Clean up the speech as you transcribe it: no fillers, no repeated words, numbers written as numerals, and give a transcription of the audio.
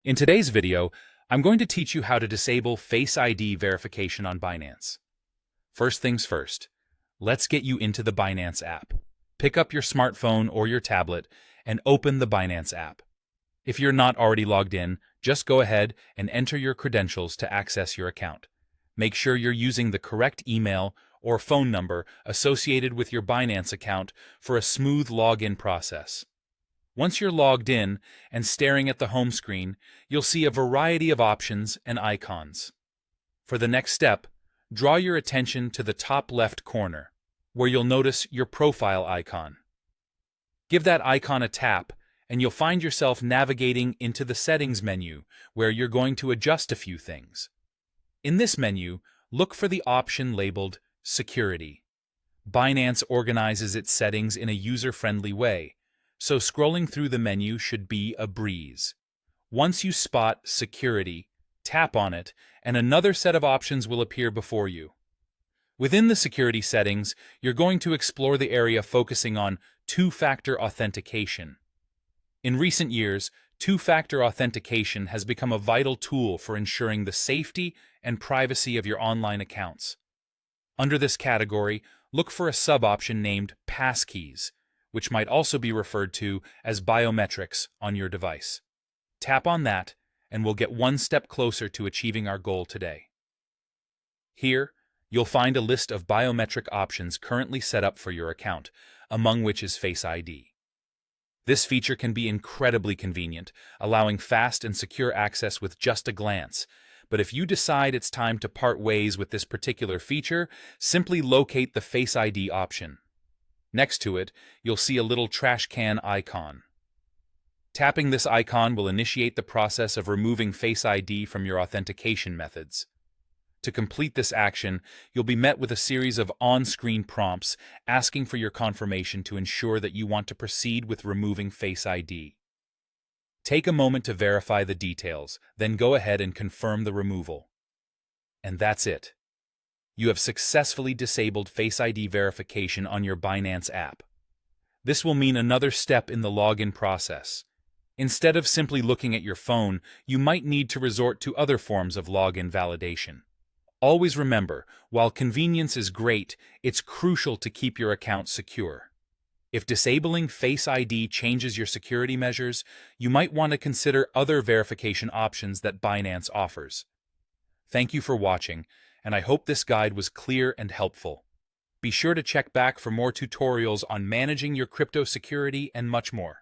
In today's video, I'm going to teach you how to disable Face ID verification on Binance. First things first, let's get you into the Binance app. Pick up your smartphone or your tablet and open the Binance app. If you're not already logged in, just go ahead and enter your credentials to access your account. Make sure you're using the correct email or phone number associated with your Binance account for a smooth login process. Once you're logged in and staring at the home screen, you'll see a variety of options and icons. For the next step, draw your attention to the top left corner, where you'll notice your profile icon. Give that icon a tap, and you'll find yourself navigating into the Settings menu, where you're going to adjust a few things. In this menu, look for the option labeled Security. Binance organizes its settings in a user-friendly way, so scrolling through the menu should be a breeze. Once you spot Security, tap on it, and another set of options will appear before you. Within the security settings, you're going to explore the area focusing on two-factor authentication. In recent years, two-factor authentication has become a vital tool for ensuring the safety and privacy of your online accounts. Under this category, look for a sub-option named Passkeys, which might also be referred to as biometrics on your device. Tap on that, and we'll get one step closer to achieving our goal today. Here, you'll find a list of biometric options currently set up for your account, among which is Face ID. This feature can be incredibly convenient, allowing fast and secure access with just a glance. But if you decide it's time to part ways with this particular feature, simply locate the Face ID option. Next to it, you'll see a little trash can icon. Tapping this icon will initiate the process of removing Face ID from your authentication methods. To complete this action, you'll be met with a series of on-screen prompts asking for your confirmation to ensure that you want to proceed with removing Face ID. Take a moment to verify the details, then go ahead and confirm the removal. And that's it. You have successfully disabled Face ID verification on your Binance app. This will mean another step in the login process. Instead of simply looking at your phone, you might need to resort to other forms of login validation. Always remember, while convenience is great, it's crucial to keep your account secure. If disabling Face ID changes your security measures, you might want to consider other verification options that Binance offers. Thank you for watching, and I hope this guide was clear and helpful. Be sure to check back for more tutorials on managing your crypto security and much more.